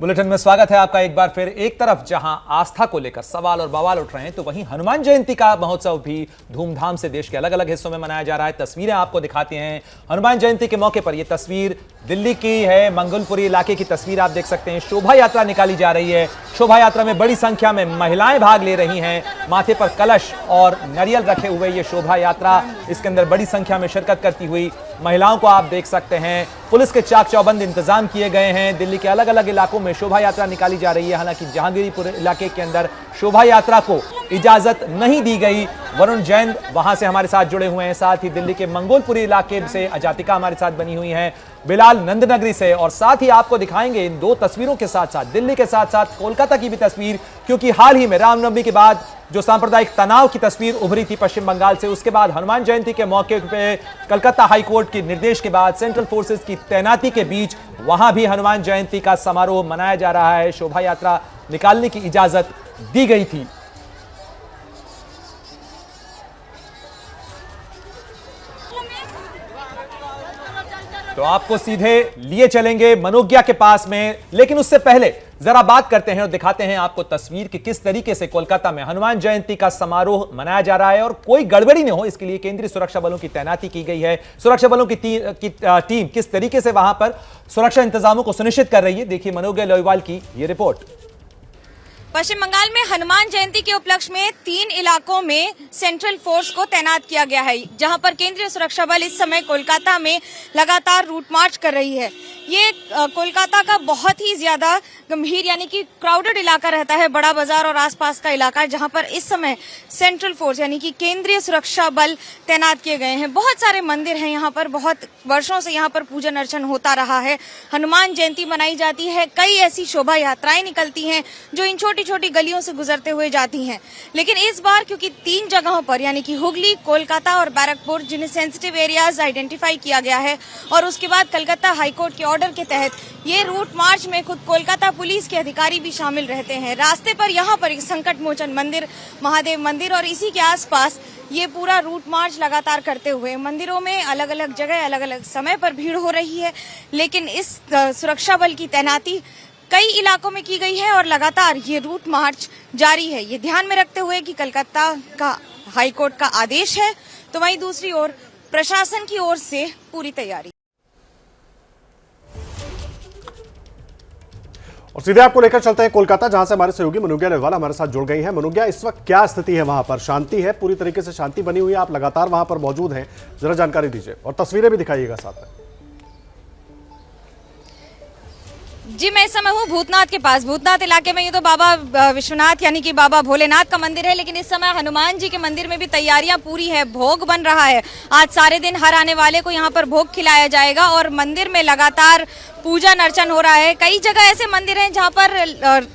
Bulletin में स्वागत है आपका एक बार फिर। एक तरफ जहां आस्था को लेकर सवाल और बवाल उठ रहे हैं, तो वहीं हनुमान जयंती का महोत्सव भी धूमधाम से देश के अलग अलग हिस्सों में मनाया जा रहा है। तस्वीरें आपको दिखाते हैं हनुमान जयंती के मौके पर। यह तस्वीर दिल्ली की है, मंगोलपुरी इलाके की तस्वीर आप देख सकते हैं। शोभा यात्रा निकाली जा रही है। शोभा यात्रा में बड़ी संख्या में महिलाएं भाग ले रही हैं। माथे पर कलश और नारियल रखे हुए ये शोभा यात्रा, इसके अंदर बड़ी संख्या में शिरकत करती हुई महिलाओं को आप देख सकते हैं। पुलिस के चाक चौबंद इंतजाम किए गए हैं। दिल्ली के अलग अलग इलाकों में शोभा यात्रा निकाली जा रही है। हालांकि जहांगीरपुर इलाके के अंदर शोभा यात्रा को इजाजत नहीं दी गई। वरुण जैन वहां से हमारे साथ जुड़े हुए हैं, साथ ही दिल्ली के मंगोलपुरी इलाके से अजातिका हमारे साथ बनी हुई है, बिलाल नंदनगरी से, और साथ ही आपको दिखाएंगे इन दो तस्वीरों के साथ साथ दिल्ली के साथ साथ कोलकाता की भी तस्वीर, क्योंकि हाल ही में रामनवमी के बाद जो सांप्रदायिक तनाव की तस्वीर उभरी थी पश्चिम बंगाल से, उसके बाद हनुमान जयंती के मौके पे कलकत्ता हाईकोर्ट के निर्देश के बाद सेंट्रल फोर्सेस की तैनाती के बीच वहां भी हनुमान जयंती का समारोह मनाया जा रहा है। शोभा यात्रा निकालने की इजाजत दी गई थी। तो आपको सीधे लिए चलेंगे मनोज्ञा के पास में, लेकिन उससे पहले जरा बात करते हैं और दिखाते हैं आपको तस्वीर कि किस तरीके से कोलकाता में हनुमान जयंती का समारोह मनाया जा रहा है और कोई गड़बड़ी न हो इसके लिए केंद्रीय सुरक्षा बलों की तैनाती की गई है। सुरक्षा बलों की टीम किस तरीके से वहां पर सुरक्षा इंतजामों को सुनिश्चित कर रही है, देखिए मनोज्ञा लोईवाल की ये रिपोर्ट। पश्चिम बंगाल में हनुमान जयंती के उपलक्ष्य में 3 इलाकों में सेंट्रल फोर्स को तैनात किया गया है, जहां पर केंद्रीय सुरक्षा बल इस समय कोलकाता में लगातार रूट मार्च कर रही है। ये कोलकाता का बहुत ही ज्यादा गंभीर यानी कि क्राउडेड इलाका रहता है, बड़ा बाजार और आसपास का इलाका, जहां पर इस समय सेंट्रल फोर्स यानी कि केंद्रीय सुरक्षा बल तैनात किए गए हैं। बहुत सारे मंदिर हैं यहाँ पर, बहुत वर्षों से यहाँ पर पूजन अर्चन होता रहा है। हनुमान जयंती मनाई जाती है, कई ऐसी शोभा यात्राएं निकलती हैं जो इन छोटी छोटी गलियों से गुजरते हुए जाती हैं। लेकिन इस बार क्योंकि 3 जगहों पर यानी कि हुगली, कोलकाता और बैरकपुर, जिन्हें सेंसिटिव एरियाज आइडेंटिफाई किया गया है, और उसके बाद कलकत्ता हाईकोर्ट के ऑर्डर के तहत ये रूट मार्च में खुद कोलकाता पुलिस के अधिकारी भी शामिल रहते हैं। रास्ते पर यहाँ पर एक संकट मोचन मंदिर, महादेव मंदिर और इसी के आसपास ये पूरा रूट मार्च लगातार करते हुए मंदिरों में अलग अलग जगह अलग अलग समय पर भीड़ हो रही है। लेकिन इस सुरक्षा बल की तैनाती कई इलाकों में की गई है और लगातार ये रूट मार्च जारी है। ये ध्यान में रखते हुए कि कलकत्ता का हाईकोर्ट का आदेश है, तो वहीं दूसरी ओर प्रशासन की ओर से पूरी तैयारी। और सीधे आपको लेकर चलते हैं कोलकाता, जहां से हमारे सहयोगी मनोज्ञा लोईवाल हमारे साथ जुड़ गई हैं। मनोज्ञा, इस वक्त क्या स्थिति है वहां पर? शांति है, पूरी तरीके से शांति बनी हुई है, आप लगातार वहां पर मौजूद हैं, जरा जानकारी दीजिए और तस्वीरें भी दिखाइएगा साथ में। जी, मैं इस समय हूँ भूतनाथ के पास। भूतनाथ इलाके में ये तो बाबा विश्वनाथ यानी कि बाबा भोलेनाथ का मंदिर है, लेकिन इस समय हनुमान जी के मंदिर में भी तैयारियां पूरी है, भोग बन रहा है। आज सारे दिन हर आने वाले को यहाँ पर भोग खिलाया जाएगा और मंदिर में लगातार पूजन अर्चन हो रहा है। कई जगह ऐसे मंदिर हैं जहाँ पर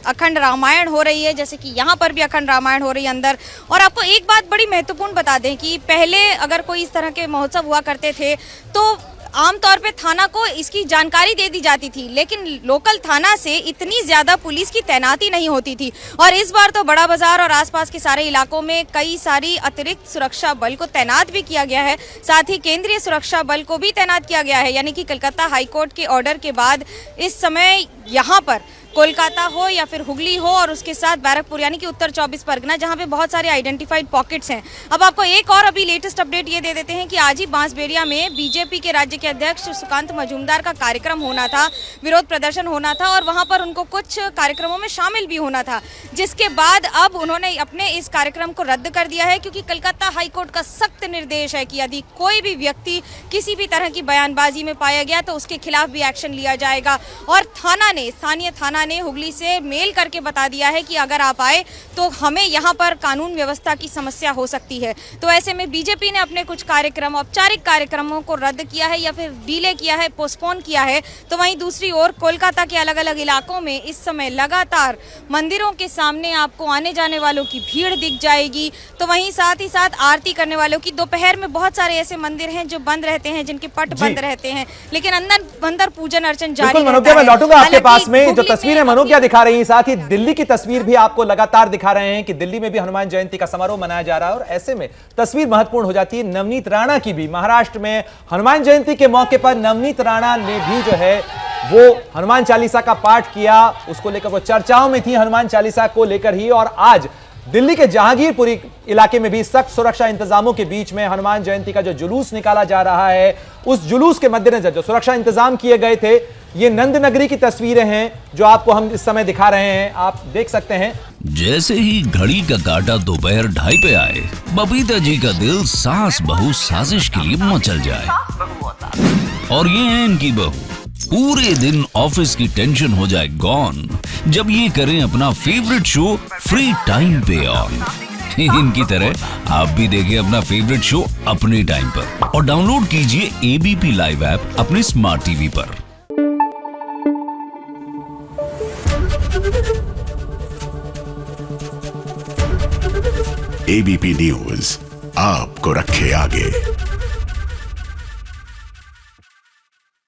अखंड रामायण हो रही है, जैसे कि यहाँ पर भी अखंड रामायण हो रही है अंदर। और आपको एक बात बड़ी महत्वपूर्ण बता दें कि पहले अगर कोई इस तरह के महोत्सव हुआ करते थे तो आमतौर पे थाना को इसकी जानकारी दे दी जाती थी, लेकिन लोकल थाना से इतनी ज्यादा पुलिस की तैनाती नहीं होती थी। और इस बार तो बड़ा बाजार और आसपास के सारे इलाकों में कई सारी अतिरिक्त सुरक्षा बल को तैनात भी किया गया है। साथ ही केंद्रीय सुरक्षा बल को भी तैनात किया गया है, यानी कि कलकत्ता हाईकोर्ट के ऑर्डर के बाद इस समय यहाँ पर कोलकाता हो या फिर हुगली हो और उसके साथ बैरकपुर यानी कि उत्तर 24 परगना, जहां पे बहुत सारे आइडेंटिफाइड पॉकेट्स हैं। अब आपको एक और अभी लेटेस्ट अपडेट ये दे देते हैं कि आज ही बांसबेरिया में बीजेपी के राज्य के अध्यक्ष सुकांत मजूमदार का कार्यक्रम होना था, विरोध प्रदर्शन होना था और वहां पर उनको कुछ कार्यक्रमों में शामिल भी होना था, जिसके बाद अब उन्होंने अपने इस कार्यक्रम को रद्द कर दिया है, क्योंकि कलकत्ता हाईकोर्ट का सख्त निर्देश है कि यदि कोई भी व्यक्ति किसी भी तरह की बयानबाजी में पाया गया तो उसके खिलाफ भी एक्शन लिया जाएगा। और थाना ने, स्थानीय थाना ने हुगली से मेल करके बता दिया है कि अगर आप आए तो हमें यहाँ पर कानून व्यवस्था की समस्या हो सकती है। तो ऐसे में बीजेपी ने अपने कुछ कार्यक्रम, औपचारिक कार्यक्रमों को रद्द किया है या फिर डिले किया है, पोस्टपोन किया है। तो वहीं दूसरी ओर कोलकाता के अलग अलग इलाकों में इस समय लगातार मंदिरों के सामने आपको आने जाने वालों की भीड़ दिख जाएगी। तो वहीं साथ ही साथ आरती करने वालों की, दोपहर में बहुत सारे ऐसे मंदिर हैं जो बंद रहते हैं, जिनके पट बंद रहते हैं, लेकिन अंदर पूजन अर्चन जारी रहता है। मैं लौटूंगा आपके पास में, जो तस्वीरें मनोज्ञा दिखा रही हैं, साथ ही दिल्ली की तस्वीर भी आपको लगातार दिखा रहे हैं कि दिल्ली में भी हनुमान जयंती का समारोह मनाया जा रहा है। और ऐसे में तस्वीर महत्वपूर्ण हो जाती है नवनीत राणा की भी। महाराष्ट्र में हनुमान जयंती के मौके पर नवनीत राणा ने भी जो है वो हनुमान चालीसा का पाठ किया, उसको लेकर वो चर्चाओं में थी हनुमान चालीसा को लेकर ही। और आज दिल्ली के जहांगीरपुरी इलाके में भी सख्त सुरक्षा इंतजामों के बीच में हनुमान जयंती का जो जुलूस निकाला जा रहा है, उस जुलूस के मद्देनजर जो सुरक्षा इंतजाम किए गए थे, ये नंद नगरी की तस्वीरें हैं जो आपको हम इस समय दिखा रहे हैं। आप देख सकते हैं जैसे ही घड़ी का काटा दोपहर 2:30 पे आए, बबीता जी का दिल सास बहू साजिश के लिए मचल जाए। और ये है इनकी बहू, पूरे दिन ऑफिस की टेंशन हो जाए गॉन जब ये करें अपना फेवरेट शो फ्री टाइम पे ऑन। इनकी तरह आप भी देखिए अपना फेवरेट शो अपने टाइम पर और डाउनलोड कीजिए एबीपी लाइव ऐप अपने स्मार्ट टीवी पर। एबीपी न्यूज आपको रखे आगे।